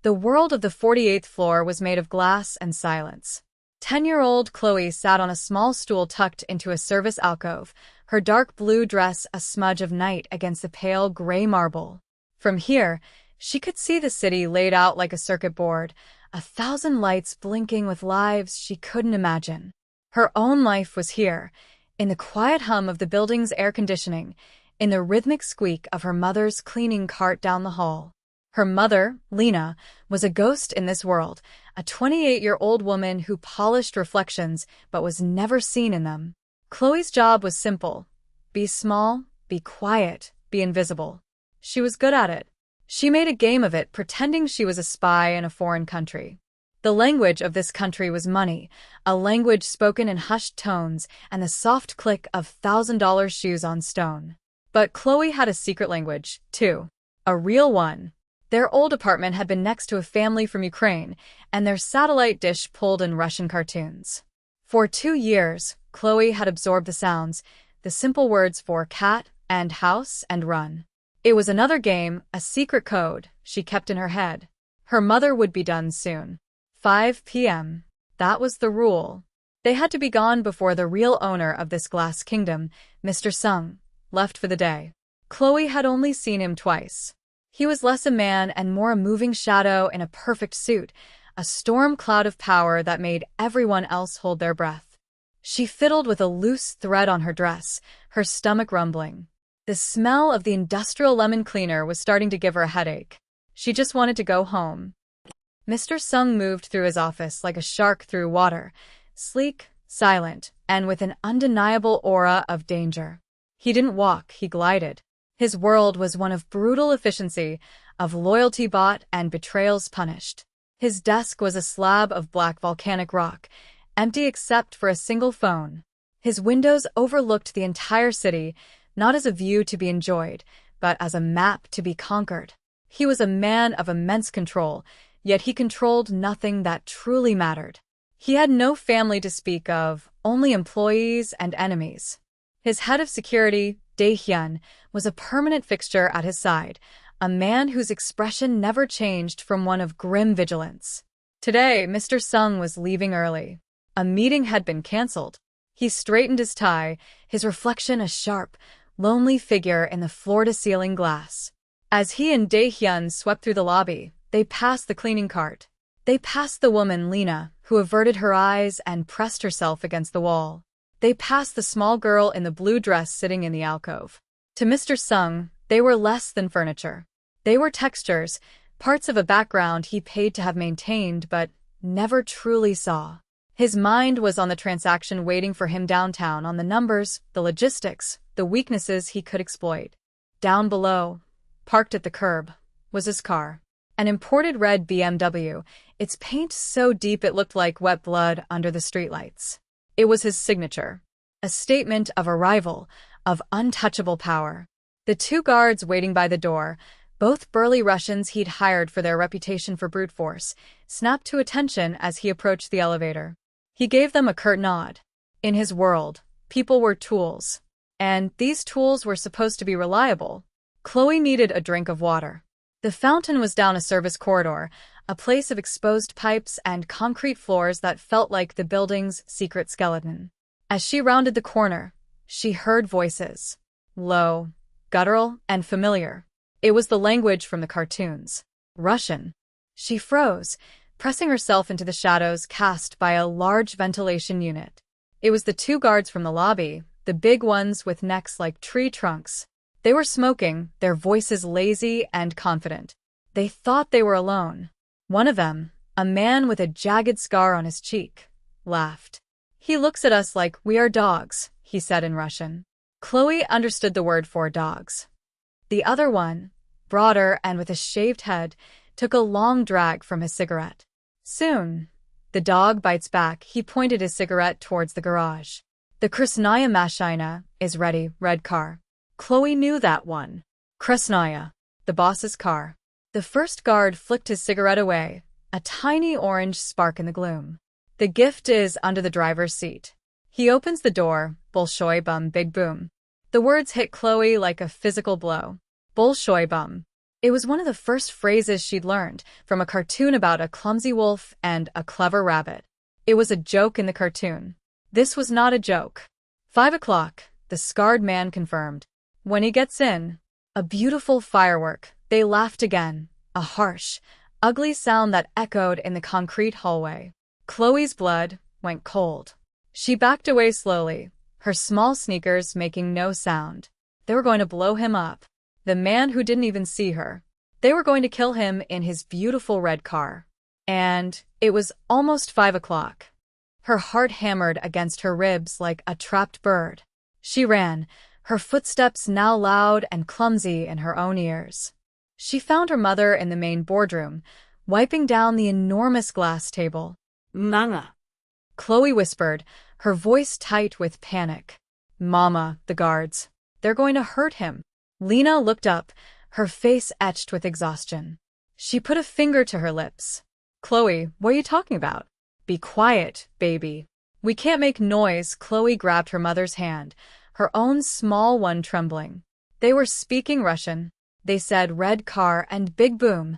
The world of the 48th floor was made of glass and silence. 10-year-old Chloe sat on a small stool tucked into a service alcove, her dark blue dress a smudge of night against the pale gray marble. From here, she could see the city laid out like a circuit board, 1,000 lights blinking with lives she couldn't imagine. Her own life was here, in the quiet hum of the building's air conditioning, in the rhythmic squeak of her mother's cleaning cart down the hall. Her mother, Lena, was a ghost in this world, a 28-year-old woman who polished reflections but was never seen in them. Chloe's job was simple: be small, be quiet, be invisible. She was good at it. She made a game of it, pretending she was a spy in a foreign country. The language of this country was money, a language spoken in hushed tones and the soft click of $1,000 shoes on stone. But Chloe had a secret language, too. A real one. Their old apartment had been next to a family from Ukraine, and their satellite dish pulled in Russian cartoons. For 2 years, Chloe had absorbed the sounds, the simple words for cat and house and run. It was another game, a secret code, she kept in her head. Her mother would be done soon. 5 p.m. That was the rule. They had to be gone before the real owner of this glass kingdom, Mr. Sung, left for the day. Chloe had only seen him twice. He was less a man and more a moving shadow in a perfect suit, a storm cloud of power that made everyone else hold their breath. She fiddled with a loose thread on her dress, her stomach rumbling. The smell of the industrial lemon cleaner was starting to give her a headache. She just wanted to go home. Mr. Sung moved through his office like a shark through water, sleek, silent, and with an undeniable aura of danger. He didn't walk, he glided. His world was one of brutal efficiency, of loyalty bought and betrayals punished. His desk was a slab of black volcanic rock, empty except for a single phone. His windows overlooked the entire city, not as a view to be enjoyed, but as a map to be conquered. He was a man of immense control, yet he controlled nothing that truly mattered. He had no family to speak of, only employees and enemies. His head of security, Dae-hyun, was a permanent fixture at his side, a man whose expression never changed from one of grim vigilance. Today, Mr. Sung was leaving early. A meeting had been cancelled. He straightened his tie, his reflection a sharp, lonely figure in the floor-to-ceiling glass. As he and Dae-hyun swept through the lobby, they passed the cleaning cart. They passed the woman, Lena, who averted her eyes and pressed herself against the wall. They passed the small girl in the blue dress sitting in the alcove. To Mr. Sung, they were less than furniture. They were textures, parts of a background he paid to have maintained but never truly saw. His mind was on the transaction waiting for him downtown, on the numbers, the logistics, the weaknesses he could exploit. Down below, parked at the curb, was his car. An imported red BMW, its paint so deep it looked like wet blood under the streetlights. It was his signature, a statement of arrival, of untouchable power. The 2 guards waiting by the door, both burly Russians he'd hired for their reputation for brute force, snapped to attention as he approached the elevator. He gave them a curt nod. In his world, people were tools, and these tools were supposed to be reliable. Chloe needed a drink of water. The fountain was down a service corridor, a place of exposed pipes and concrete floors that felt like the building's secret skeleton. As she rounded the corner, she heard voices. Low, guttural, and familiar. It was the language from the cartoons. Russian. She froze, pressing herself into the shadows cast by a large ventilation unit. It was the 2 guards from the lobby, the big ones with necks like tree trunks. They were smoking, their voices lazy and confident. They thought they were alone. One of them, a man with a jagged scar on his cheek, laughed. He looks at us like we are dogs, he said in Russian. Chloe understood the word for dogs. The other one, broader and with a shaved head, took a long drag from his cigarette. Soon, the dog bites back. He pointed his cigarette towards the garage. The Krasnaya Mashina is ready, red car. Chloe knew that one. Krasnaya, the boss's car. The first guard flicked his cigarette away, a tiny orange spark in the gloom. The gift is under the driver's seat. He opens the door, Bolshoi bum, big boom. The words hit Chloe like a physical blow. Bolshoi bum. It was one of the first phrases she'd learned from a cartoon about a clumsy wolf and a clever rabbit. It was a joke in the cartoon. This was not a joke. 5 o'clock, the scarred man confirmed. When he gets in, a beautiful firework. They laughed again, a harsh, ugly sound that echoed in the concrete hallway. Chloe's blood went cold. She backed away slowly, her small sneakers making no sound. They were going to blow him up. The man who didn't even see her. They were going to kill him in his beautiful red car. And it was almost 5 o'clock. Her heart hammered against her ribs like a trapped bird. She ran, her footsteps now loud and clumsy in her own ears. She found her mother in the main boardroom, wiping down the enormous glass table. Mama, Chloe whispered, her voice tight with panic. Mama, the guards. They're going to hurt him. Lena looked up, her face etched with exhaustion. She put a finger to her lips. Chloe, what are you talking about? Be quiet, baby. We can't make noise. Chloe grabbed her mother's hand, her own small one trembling. They were speaking Russian. They said red car and big boom.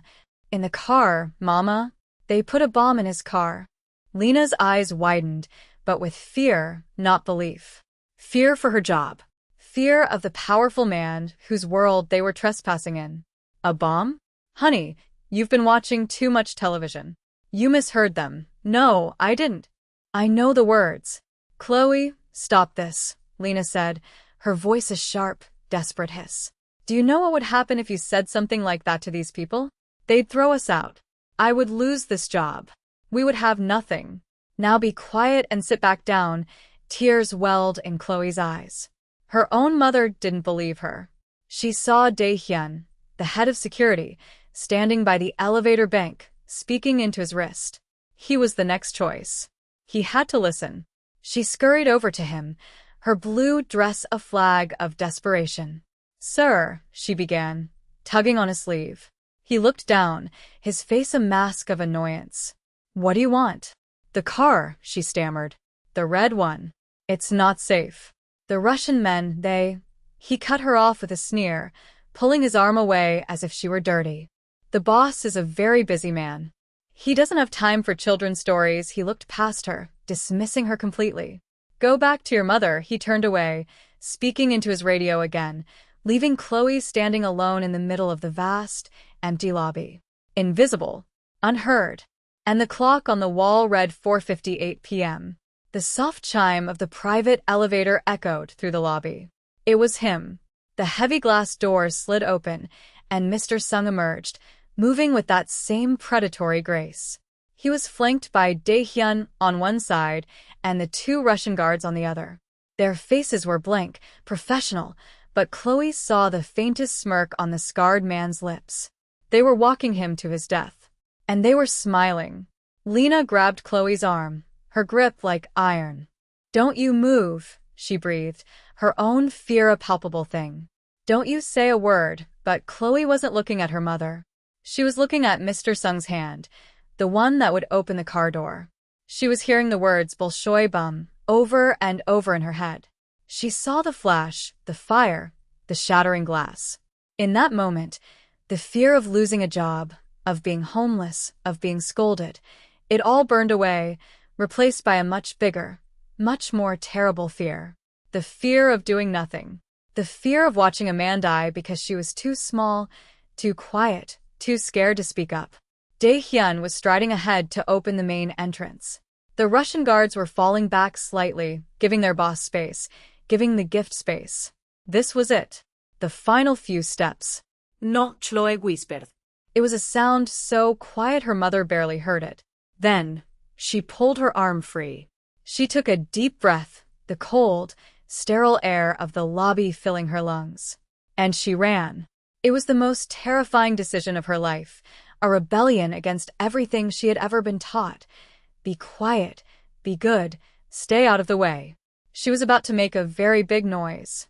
In the car, Mama. They put a bomb in his car. Lena's eyes widened, but with fear, not belief. Fear for her job. Fear of the powerful man whose world they were trespassing in. A bomb? Honey, you've been watching too much television. You misheard them. No, I didn't. I know the words. Chloe, stop this, Lena said, her voice a sharp, desperate hiss. Do you know what would happen if you said something like that to these people? They'd throw us out. I would lose this job. We would have nothing. Now be quiet and sit back down. Tears welled in Chloe's eyes. Her own mother didn't believe her. She saw Dae-hyun, the head of security, standing by the elevator bank, speaking into his wrist. He was the next choice. He had to listen. She scurried over to him, her blue dress a flag of desperation. Sir, she began, tugging on his sleeve. He looked down, his face a mask of annoyance. What do you want? The car, she stammered. The red one. It's not safe. The Russian men, He cut her off with a sneer, pulling his arm away as if she were dirty. The boss is a very busy man. He doesn't have time for children's stories. He looked past her, dismissing her completely. Go back to your mother. He turned away, speaking into his radio again, leaving Chloe standing alone in the middle of the vast, empty lobby. Invisible, unheard. And the clock on the wall read 4:58 p.m. The soft chime of the private elevator echoed through the lobby. It was him. The heavy glass doors slid open, and Mr. Sung emerged, moving with that same predatory grace. He was flanked by Dae-hyun on one side and the two Russian guards on the other. Their faces were blank, professional, but Chloe saw the faintest smirk on the scarred man's lips. They were walking him to his death. And they were smiling. Lena grabbed Chloe's arm, her grip like iron. Don't you move, she breathed, her own fear a palpable thing. Don't you say a word, but Chloe wasn't looking at her mother. She was looking at Mr. Sung's hand, the one that would open the car door. She was hearing the words Bolshoi bum over and over in her head. She saw the flash, the fire, the shattering glass. In that moment, the fear of losing a job, of being homeless, of being scolded, it all burned away, replaced by a much bigger, much more terrible fear. The fear of doing nothing. The fear of watching a man die because she was too small, too quiet, too scared to speak up. Dae-hyun was striding ahead to open the main entrance. The Russian guards were falling back slightly, giving their boss space, giving the gift space. This was it. The final few steps. No, Chloe whispered. It was a sound so quiet her mother barely heard it. Then, she pulled her arm free. She took a deep breath, the cold, sterile air of the lobby filling her lungs. And she ran. It was the most terrifying decision of her life, a rebellion against everything she had ever been taught. Be quiet, be good, stay out of the way. She was about to make a very big noise.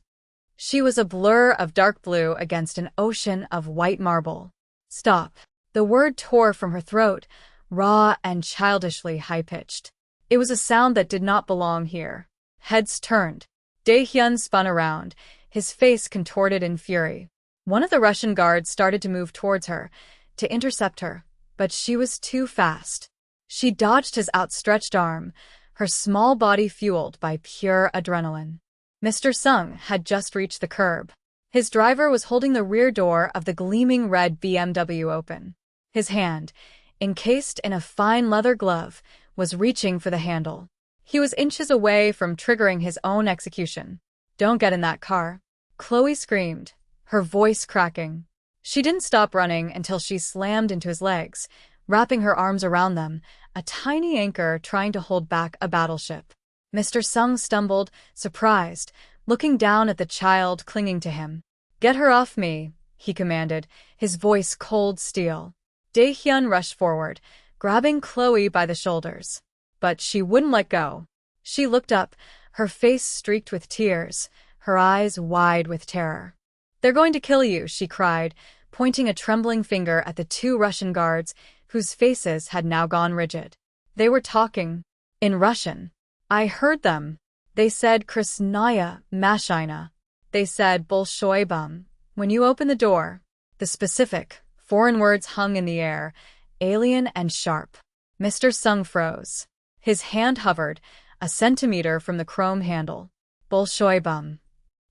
She was a blur of dark blue against an ocean of white marble. Stop. The word tore from her throat, raw and childishly high-pitched. It was a sound that did not belong here. Heads turned. Dae-hyun spun around, his face contorted in fury. One of the Russian guards started to move towards her, to intercept her, but she was too fast. She dodged his outstretched arm, her small body fueled by pure adrenaline. Mr. Sung had just reached the curb. His driver was holding the rear door of the gleaming red BMW open. His hand, encased in a fine leather glove, was reaching for the handle. He was inches away from triggering his own execution. "Don't get in that car," Chloe screamed, her voice cracking. She didn't stop running until she slammed into his legs, wrapping her arms around them, a tiny anchor trying to hold back a battleship. Mr. Sung stumbled, surprised, looking down at the child clinging to him. "Get her off me," he commanded, his voice cold steel. Dae-hyun rushed forward, grabbing Chloe by the shoulders. But she wouldn't let go. She looked up, her face streaked with tears, her eyes wide with terror. "They're going to kill you," she cried, pointing a trembling finger at the two Russian guards, whose faces had now gone rigid. They were talking in Russian. "I heard them. They said Krasnaya Mashina. They said Bolshoi bum. When you open the door." The specific, foreign words hung in the air, alien and sharp. Mr. Sung froze. His hand hovered, a centimeter from the chrome handle. Bolshoi bum.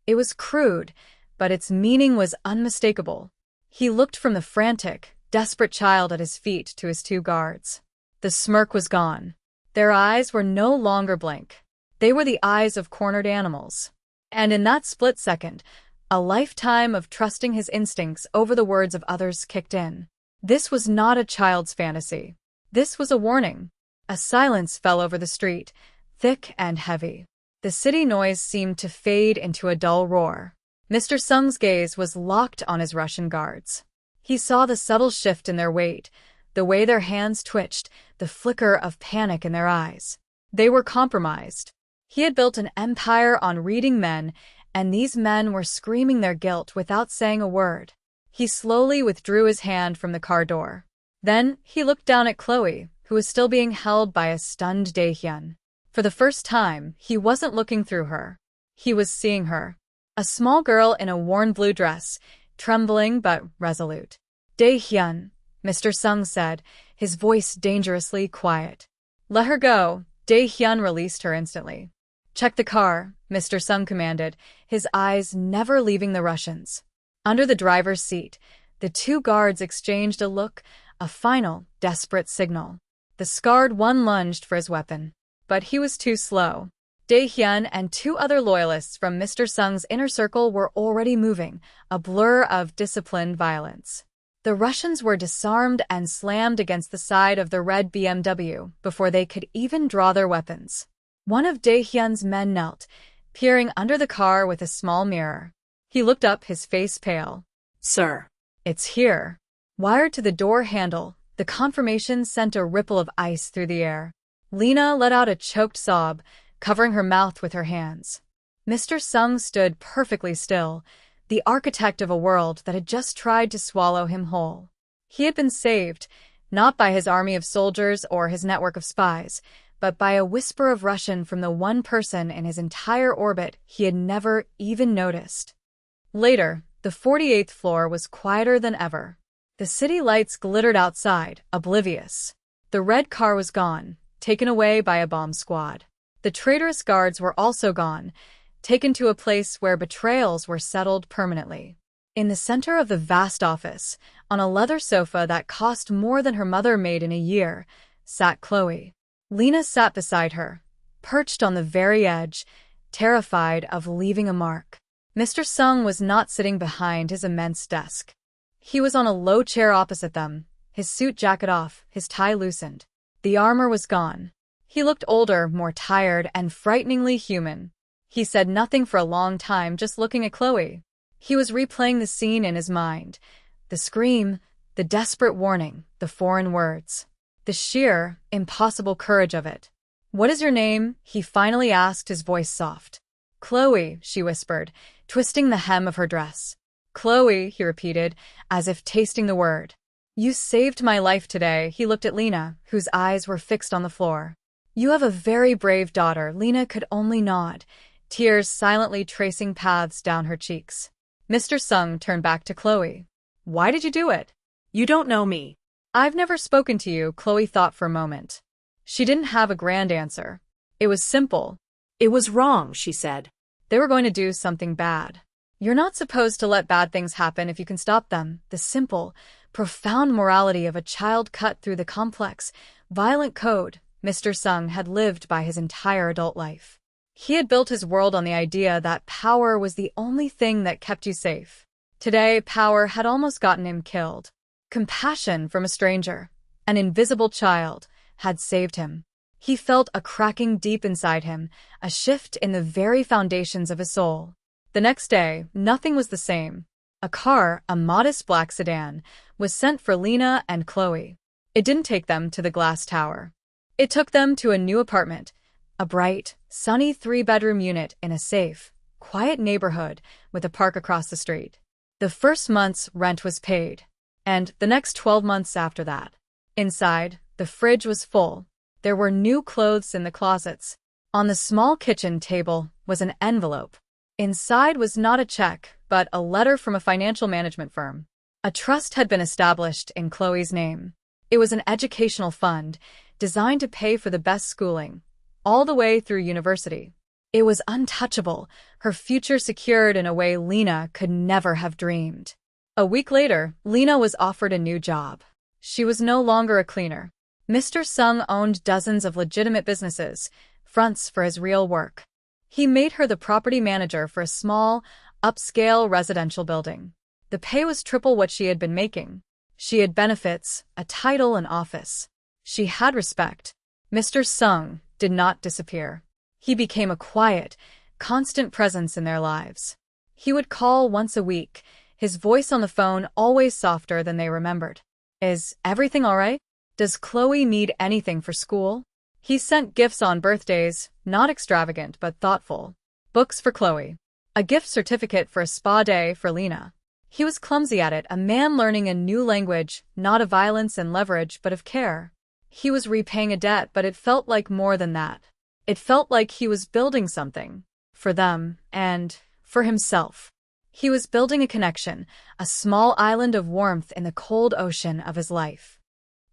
It was crude, but its meaning was unmistakable. He looked from the frantic, desperate child at his feet to his two guards. The smirk was gone. Their eyes were no longer blank. They were the eyes of cornered animals. And in that split second, a lifetime of trusting his instincts over the words of others kicked in. This was not a child's fantasy. This was a warning. A silence fell over the street, thick and heavy. The city noise seemed to fade into a dull roar. Mr. Sung's gaze was locked on his Russian guards. He saw the subtle shift in their weight, the way their hands twitched, the flicker of panic in their eyes. They were compromised. He had built an empire on reading men, and these men were screaming their guilt without saying a word. He slowly withdrew his hand from the car door. Then he looked down at Chloe, who was still being held by a stunned Dae-hyun. For the first time, he wasn't looking through her. He was seeing her. A small girl in a worn blue dress, trembling but resolute. "Dae-hyun," Mr. Sung said, his voice dangerously quiet. "Let her go." Dae-hyun released her instantly. "Check the car," Mr. Sung commanded, his eyes never leaving the Russians. Under the driver's seat, the two guards exchanged a look, a final, desperate signal. The scarred one lunged for his weapon. But he was too slow. Dae-hyun and two other loyalists from Mr. Sung's inner circle were already moving, a blur of disciplined violence. The Russians were disarmed and slammed against the side of the red BMW before they could even draw their weapons. One of Dae-hyun's men knelt, peering under the car with a small mirror. He looked up, his face pale. "Sir." "It's here." Wired to the door handle, the confirmation sent a ripple of ice through the air. Lena let out a choked sob, covering her mouth with her hands. Mr. Sung stood perfectly still, the architect of a world that had just tried to swallow him whole. He had been saved, not by his army of soldiers or his network of spies, but by a whisper of Russian from the one person in his entire orbit he had never even noticed. Later, the 48th floor was quieter than ever. The city lights glittered outside, oblivious. The red car was gone, taken away by a bomb squad. The traitorous guards were also gone, taken to a place where betrayals were settled permanently. In the center of the vast office, on a leather sofa that cost more than her mother made in a year, sat Chloe. Lena sat beside her, perched on the very edge, terrified of leaving a mark. Mr. Sung was not sitting behind his immense desk. He was on a low chair opposite them, his suit jacket off, his tie loosened. The armor was gone. He looked older, more tired, and frighteningly human. He said nothing for a long time, just looking at Chloe. He was replaying the scene in his mind. The scream, the desperate warning, the foreign words. The sheer, impossible courage of it. "What is your name?" he finally asked, his voice soft. "Chloe," she whispered, twisting the hem of her dress. "Chloe," he repeated, as if tasting the word. "You saved my life today." He looked at Lena, whose eyes were fixed on the floor. "You have a very brave daughter." Lena could only nod, tears silently tracing paths down her cheeks. Mr. Sung turned back to Chloe. Why did you do it? You don't know me. I've never spoken to you, Chloe thought for a moment. She didn't have a grand answer. It was simple. It was wrong, she said. They were going to do something bad. You're not supposed to let bad things happen if you can stop them. The simple, profound morality of a child cut through the complex, violent code Mr. Sung had lived by his entire adult life. He had built his world on the idea that power was the only thing that kept you safe. Today, power had almost gotten him killed. Compassion from a stranger, an invisible child, had saved him. He felt a cracking deep inside him, a shift in the very foundations of his soul. The next day, nothing was the same. A car, a modest black sedan, was sent for Lena and Chloe. It didn't take them to the glass tower. It took them to a new apartment, a bright, sunny 3-bedroom unit in a safe, quiet neighborhood with a park across the street. The first month's rent was paid, and the next 12 months after that. Inside, the fridge was full. There were new clothes in the closets. On the small kitchen table was an envelope. Inside was not a check, but a letter from a financial management firm. A trust had been established in Chloe's name. It was an educational fund designed to pay for the best schooling, all the way through university. It was untouchable, her future secured in a way Lena could never have dreamed. A week later, Lena was offered a new job. She was no longer a cleaner. Mr. Sung owned dozens of legitimate businesses, fronts for his real work. He made her the property manager for a small, upscale residential building. The pay was triple what she had been making. She had benefits, a title, and office. She had respect. Mr. Sung did not disappear. He became a quiet, constant presence in their lives. He would call once a week, his voice on the phone always softer than they remembered. Is everything all right? Does Chloe need anything for school? He sent gifts on birthdays, not extravagant but thoughtful. Books for Chloe. A gift certificate for a spa day for Lena. He was clumsy at it, a man learning a new language, not of violence and leverage but of care. He was repaying a debt, but it felt like more than that. It felt like he was building something. For them, and for himself. He was building a connection, a small island of warmth in the cold ocean of his life.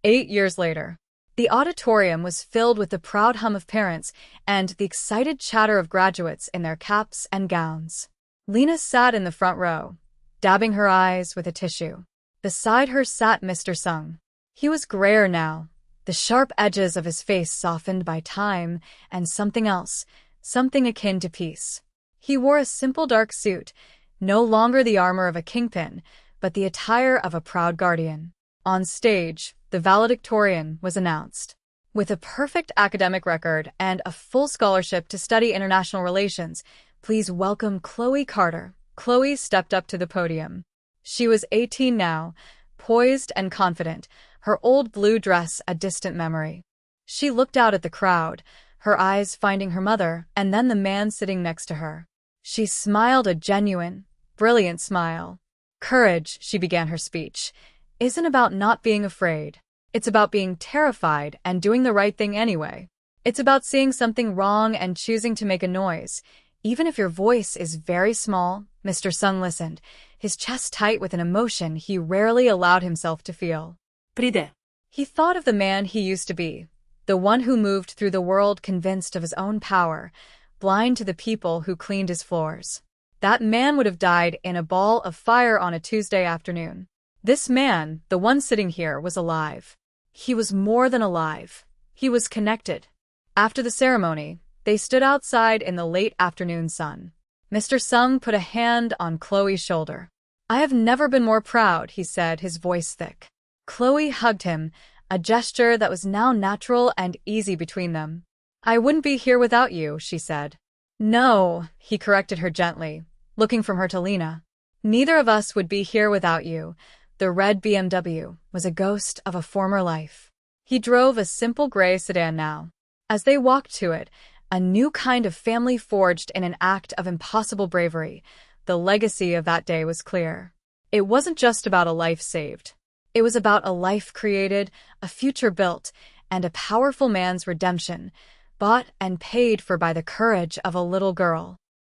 8 years later. The auditorium was filled with the proud hum of parents and the excited chatter of graduates in their caps and gowns. Lena sat in the front row, dabbing her eyes with a tissue. Beside her sat Mr. Sung. He was grayer now, the sharp edges of his face softened by time and something else, something akin to peace. He wore a simple dark suit, no longer the armor of a kingpin, but the attire of a proud guardian. On stage, the valedictorian was announced. With a perfect academic record and a full scholarship to study international relations, please welcome Chloe Carter. Chloe stepped up to the podium. She was 18 now, poised and confident, her old blue dress a distant memory. She looked out at the crowd, her eyes finding her mother and then the man sitting next to her. She smiled a genuine, brilliant smile. Courage, she began her speech, isn't about not being afraid. It's about being terrified and doing the right thing anyway. It's about seeing something wrong and choosing to make a noise, even if your voice is very small. Mr. Sung listened, his chest tight with an emotion he rarely allowed himself to feel. Pride. He thought of the man he used to be, the one who moved through the world convinced of his own power, blind to the people who cleaned his floors. That man would have died in a ball of fire on a Tuesday afternoon. This man, the one sitting here, was alive. He was more than alive. He was connected. After the ceremony, they stood outside in the late afternoon sun. Mr. Sung put a hand on Chloe's shoulder. I have never been more proud, he said, his voice thick. Chloe hugged him, a gesture that was now natural and easy between them. I wouldn't be here without you, she said. No, he corrected her gently, looking from her to Lena. Neither of us would be here without you. The red BMW was a ghost of a former life. He drove a simple gray sedan now. As they walked to it, a new kind of family forged in an act of impossible bravery. The legacy of that day was clear. It wasn't just about a life saved. It was about a life created, a future built, and a powerful man's redemption, bought and paid for by the courage of a little girl.